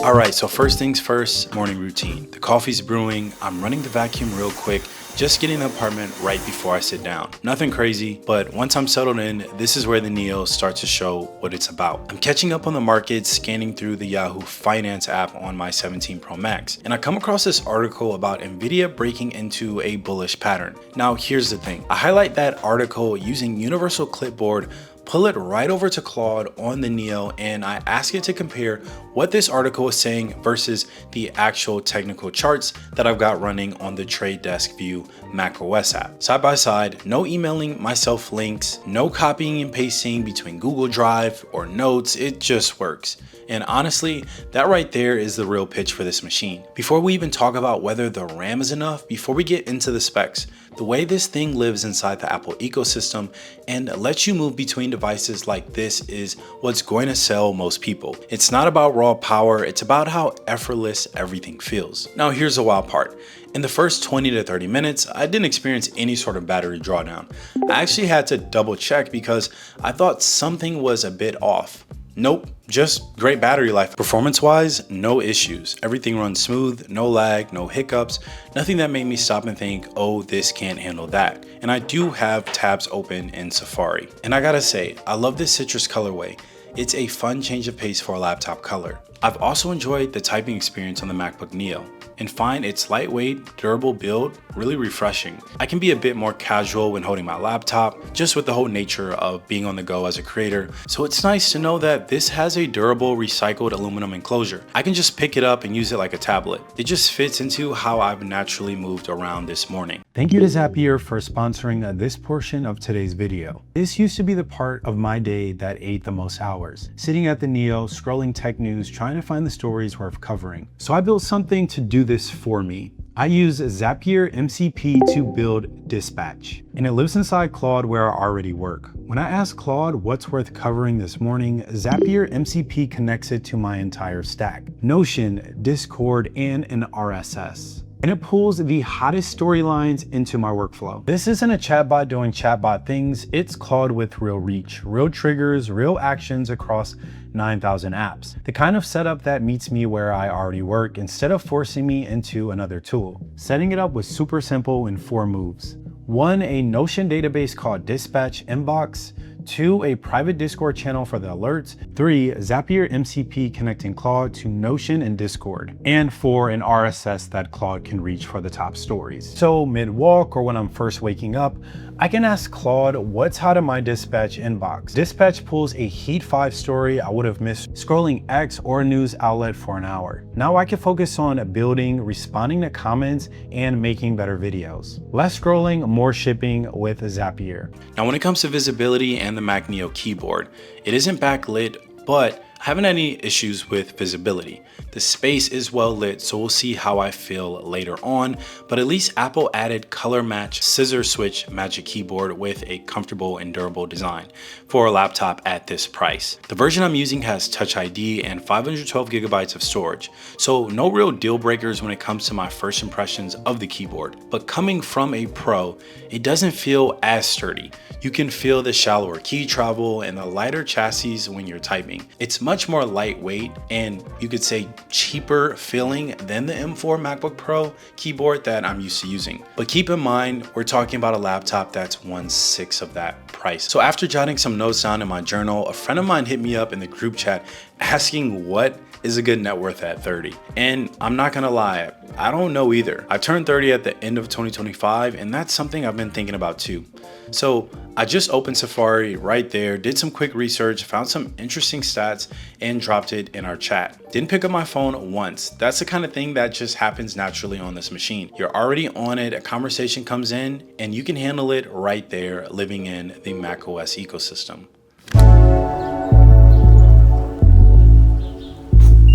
All right, so first things first, morning routine. The coffee's brewing, I'm running the vacuum real quick, just getting the apartment right before I sit down. Nothing crazy, but once I'm settled in, this is where the Neo starts to show what it's about. I'm catching up on the market, scanning through the Yahoo Finance app on my 17 Pro Max, and I come across this article about Nvidia breaking into a bullish pattern. Now, here's the thing. I highlight that article using Universal Clipboard, pull it right over to Claude on the Neo, and I ask it to compare what this article is saying versus the actual technical charts that I've got running on the Trade Desk View macOS app. Side by side, no emailing myself links, no copying and pasting between Google Drive or Notes, it just works. And honestly, that right there is the real pitch for this machine. Before we even talk about whether the RAM is enough, before we get into the specs, the way this thing lives inside the Apple ecosystem and lets you move between devices like this is what's going to sell most people. It's not about raw power, it's about how effortless everything feels. Now here's the wild part. In the first 20 to 30 minutes, I didn't experience any sort of battery drawdown. I actually had to double check because I thought something was a bit off. Nope, just great battery life. Performance-wise, no issues. Everything runs smooth, no lag, no hiccups, nothing that made me stop and think, oh, this can't handle that. And I do have tabs open in Safari. And I gotta say, I love this citrus colorway. It's a fun change of pace for a laptop color. I've also enjoyed the typing experience on the MacBook Neo and find its lightweight, durable build really refreshing. I can be a bit more casual when holding my laptop, just with the whole nature of being on the go as a creator. So it's nice to know that this has a durable recycled aluminum enclosure. I can just pick it up and use it like a tablet. It just fits into how I've naturally moved around this morning. Thank you to Zapier for sponsoring this portion of today's video. This used to be the part of my day that ate the most hours, sitting at the Neo, scrolling tech news, trying to find the stories worth covering. So I built something to do this for me. I use Zapier MCP to build Dispatch, and it lives inside Claude where I already work. When I ask Claude what's worth covering this morning, Zapier MCP connects it to my entire stack: Notion, Discord, and an RSS. And it pulls the hottest storylines into my workflow. This isn't a chatbot doing chatbot things, it's Claude with real reach, real triggers, real actions across 9,000 apps. The kind of setup that meets me where I already work instead of forcing me into another tool. Setting it up was super simple in 4 moves. 1, a Notion database called Dispatch Inbox. 2, a private Discord channel for the alerts. 3, Zapier MCP connecting Claude to Notion and Discord. And 4, an RSS that Claude can reach for the top stories. So mid-walk or when I'm first waking up, I can ask Claude what's hot in my Dispatch inbox. Dispatch pulls a Heat 5 story I would have missed scrolling X or a news outlet for an hour. Now I can focus on building, responding to comments, and making better videos. Less scrolling, more shipping with Zapier. Now when it comes to visibility and the Mac Neo keyboard, it isn't backlit, but I haven't had any issues with visibility. The space is well lit, so we'll see how I feel later on, but at least Apple added color match scissor switch Magic Keyboard with a comfortable and durable design for a laptop at this price. The version I'm using has Touch ID and 512 gigabytes of storage, so no real deal breakers when it comes to my first impressions of the keyboard. But coming from a pro, it doesn't feel as sturdy. You can feel the shallower key travel and the lighter chassis when you're typing. It's much more lightweight and you could say cheaper feeling than the M4 MacBook Pro keyboard that I'm used to using. But keep in mind, we're talking about a laptop that's 1/6 of that price. So after jotting some notes down in my journal, a friend of mine hit me up in the group chat asking what is a good net worth at 30. And I'm not gonna lie, I don't know either. I turned 30 at the end of 2025 and that's something I've been thinking about too. So I just opened Safari right there, did some quick research, found some interesting stats and dropped it in our chat. Didn't pick up my phone once. That's the kind of thing that just happens naturally on this machine. You're already on it, a conversation comes in and you can handle it right there living in the macOS ecosystem.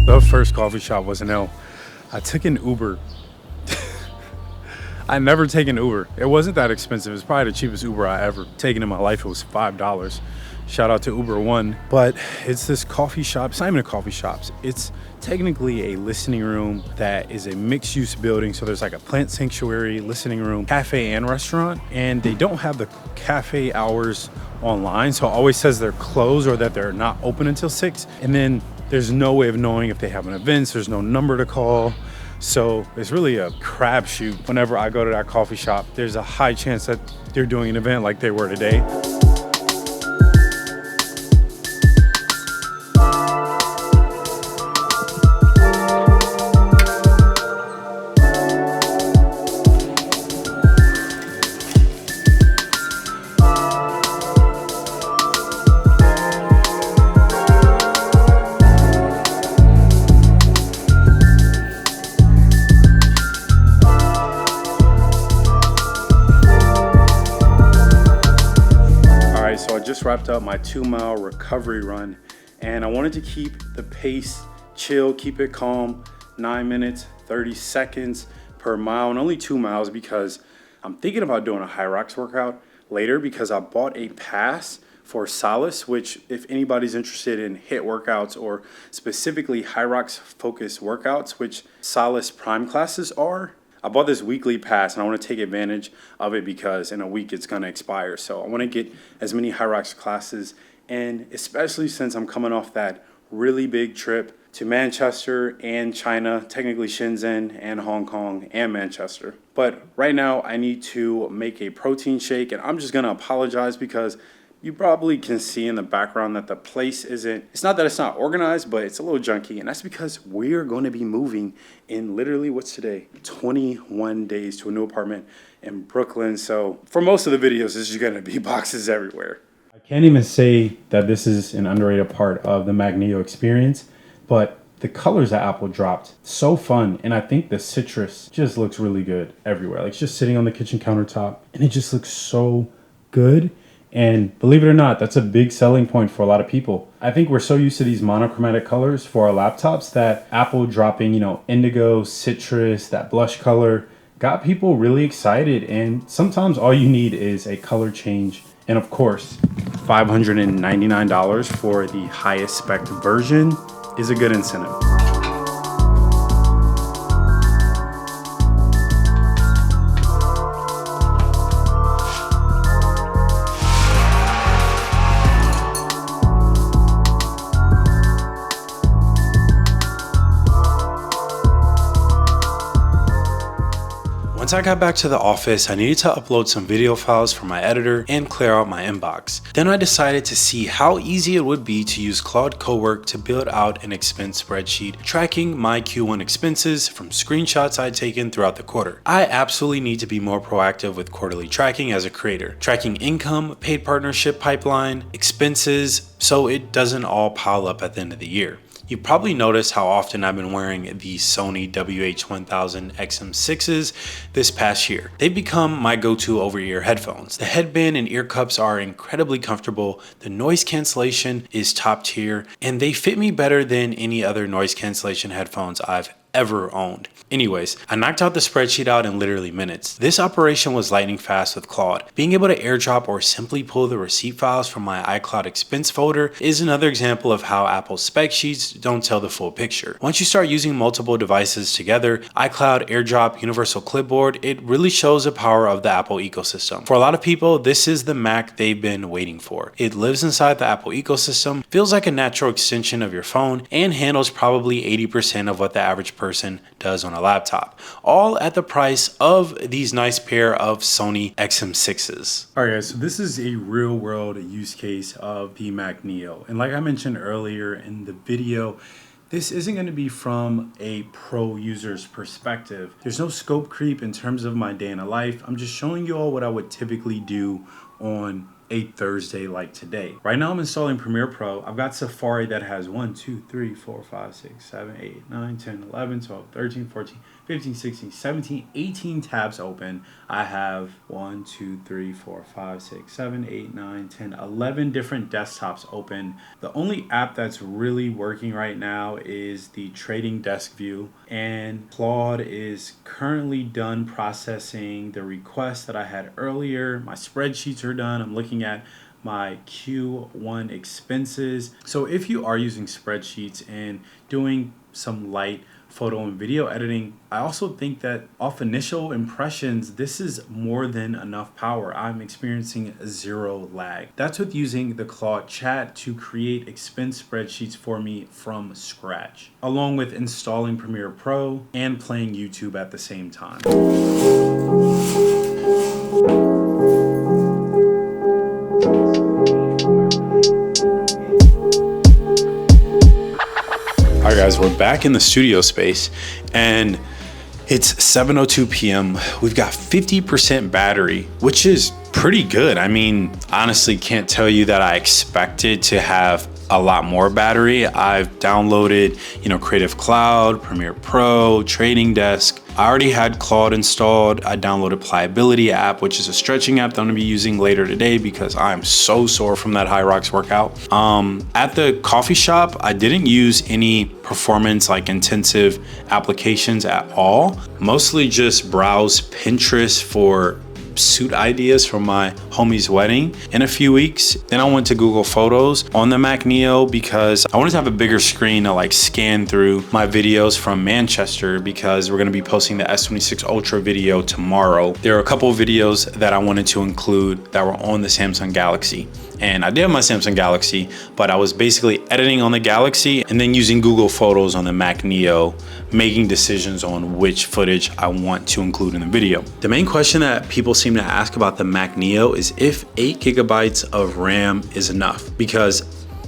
The first coffee shop was an L. I took an Uber. I never taken Uber. It wasn't that expensive. It's probably the cheapest Uber I ever taken in my life. It was $5. Shout out to Uber One. But it's this coffee shop. It's not even a coffee shop. It's technically a listening room that is a mixed use building. So there's like a plant sanctuary, listening room, cafe and restaurant. And they don't have the cafe hours online. So it always says they're closed or that they're not open until 6. And then there's no way of knowing if they have an event. There's no number to call. So it's really a crapshoot. Whenever I go to that coffee shop, there's a high chance that they're doing an event like they were today. So I just wrapped up my 2-mile recovery run, and I wanted to keep the pace chill, keep it calm, 9 minutes, 30 seconds per mile, and only 2 miles because I'm thinking about doing a high rocks workout later because I bought a pass for Solace, which if anybody's interested in HIIT workouts or specifically high rocks focused workouts, which Solace Prime classes are, I bought this weekly pass and I want to take advantage of it because in a week it's going to expire. So I want to get as many high rocks classes, and especially since I'm coming off that really big trip to Manchester and China, technically Shenzhen and Hong Kong and Manchester. But right now I need to make a protein shake, and I'm just going to apologize because you probably can see in the background that the place it's not that it's not organized, but it's a little junky. And that's because we're going to be moving in literally, what's today? 21 days to a new apartment in Brooklyn. So for most of the videos, this is going to be boxes everywhere. I can't even say that this is an underrated part of the Mac Neo experience, but the colors that Apple dropped, so fun. And I think the citrus just looks really good everywhere. Like it's just sitting on the kitchen countertop and it just looks so good. And believe it or not, that's a big selling point for a lot of people. I think we're so used to these monochromatic colors for our laptops that Apple dropping, indigo, citrus, that blush color got people really excited. And sometimes all you need is a color change. And of course, $599 for the highest spec version is a good incentive. Once I got back to the office, I needed to upload some video files for my editor and clear out my inbox. Then I decided to see how easy it would be to use Claude Cowork to build out an expense spreadsheet tracking my Q1 expenses from screenshots I'd taken throughout the quarter. I absolutely need to be more proactive with quarterly tracking as a creator, tracking income, paid partnership pipeline, expenses, so it doesn't all pile up at the end of the year. You probably noticed how often I've been wearing the Sony WH-1000 XM6s this past year. They've become my go-to over-ear headphones. The headband and ear cups are incredibly comfortable, the noise cancellation is top tier, and they fit me better than any other noise cancellation headphones I've ever owned. Anyways, I knocked out the spreadsheet out in literally minutes. This operation was lightning fast with Claude. Being able to airdrop or simply pull the receipt files from my iCloud expense folder is another example of how Apple's spec sheets don't tell the full picture. Once you start using multiple devices together, iCloud, AirDrop, Universal Clipboard, it really shows the power of the Apple ecosystem. For a lot of people, this is the Mac they've been waiting for. It lives inside the Apple ecosystem, feels like a natural extension of your phone, and handles probably 80% of what the average person does on a laptop, all at the price of these nice pair of Sony XM6s. All right, guys, so this is a real world use case of the Mac Neo. And like I mentioned earlier in the video, this isn't going to be from a pro user's perspective. There's no scope creep in terms of my day in a life. I'm just showing you all what I would typically do on a Thursday like today. Right now I'm installing Premiere Pro. I've got Safari that has 1, 2, 3, 4, 5, 6, 7, 8, 9, 10, 11, 12, 13, 14, 15, 16, 17, 18 tabs open. I have 1, 2, 3, 4, 5, 6, 7, 8, 9, 10, 11 different desktops open. The only app that's really working right now is the Trading Desk View, and Claude is currently done processing the requests that I had earlier. My spreadsheets are done. I'm looking at my Q1 expenses. So if you are using spreadsheets and doing some light photo and video editing. I also think that off initial impressions, this is more than enough power. I'm experiencing 0 lag. That's with using the Claude chat to create expense spreadsheets for me from scratch, along with installing Premiere Pro and playing YouTube at the same time. All right, guys, we're back in the studio space and it's 7:02 p.m. We've got 50% battery, which is pretty good. I mean, honestly, can't tell you that I expected to have a lot more battery. I've downloaded, Creative Cloud, Premiere Pro, Trading Desk. I already had Claude installed. I downloaded Pliability app, which is a stretching app that I'm gonna be using later today because I'm so sore from that High Rocks workout. At the coffee shop, I didn't use any performance intensive applications at all. Mostly just browse Pinterest for suit ideas for my homie's wedding in a few weeks. Then I went to Google Photos on the Mac Neo because I wanted to have a bigger screen to scan through my videos from Manchester because we're going to be posting the S26 Ultra video tomorrow. There are a couple of videos that I wanted to include that were on the Samsung Galaxy. And I did have my Samsung Galaxy, but I was basically editing on the Galaxy and then using Google Photos on the Mac Neo, making decisions on which footage I want to include in the video. The main question that people seem to ask about the Mac Neo is if 8 gigabytes of RAM is enough, because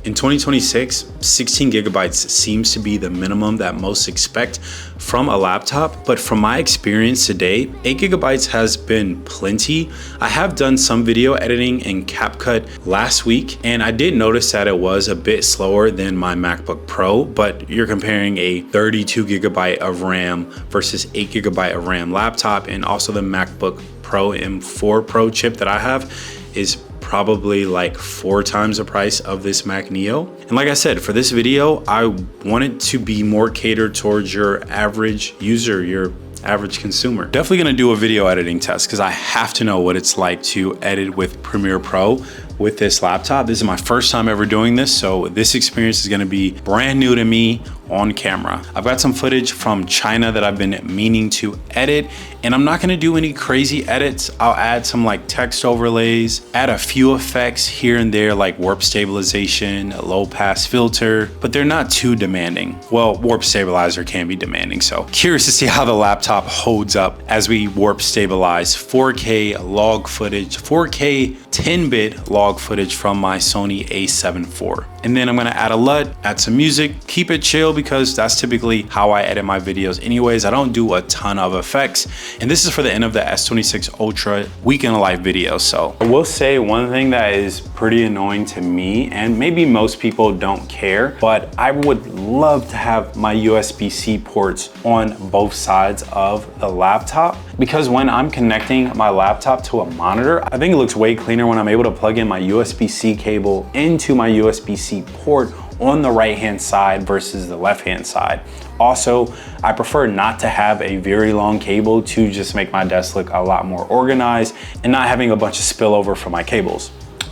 in 2026, 16 gigabytes seems to be the minimum that most expect from a laptop. But from my experience today, 8 gigabytes has been plenty. I have done some video editing in CapCut last week, and I did notice that it was a bit slower than my MacBook Pro, but you're comparing a 32 gigabyte of RAM versus 8 gigabyte of RAM laptop, and also the MacBook Pro M4 Pro chip that I have is probably 4 times the price of this Mac Neo. And like I said, for this video, I wanted to be more catered towards your average user, your average consumer. Definitely gonna do a video editing test because I have to know what it's like to edit with Premiere Pro with this laptop. This is my first time ever doing this, so this experience is gonna be brand new to me on camera. I've got some footage from China that I've been meaning to edit, and I'm not gonna do any crazy edits. I'll add some text overlays, add a few effects here and there like warp stabilization, a low pass filter, but they're not too demanding. Well, warp stabilizer can be demanding, so curious to see how the laptop holds up as we warp stabilize 4K log footage, 4K 10-bit log footage from my Sony a7 IV. And then I'm gonna add a LUT, add some music, keep it chill because that's typically how I edit my videos anyways. I don't do a ton of effects. And this is for the end of the S26 Ultra week in a life video. So I will say one thing that is pretty annoying to me, and maybe most people don't care, but I would love to have my USB-C ports on both sides of the laptop, because when I'm connecting my laptop to a monitor, I think it looks way cleaner when I'm able to plug in my USB-C cable into my USB-C port on the right-hand side versus the left-hand side. Also, I prefer not to have a very long cable to just make my desk look a lot more organized and not having a bunch of spillover from my cables.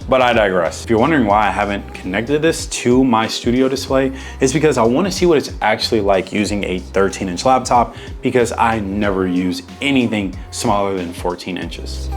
But I digress. If you're wondering why I haven't connected this to my studio display, it's because I want to see what it's actually like using a 13-inch laptop, because I never use anything smaller than 14 inches.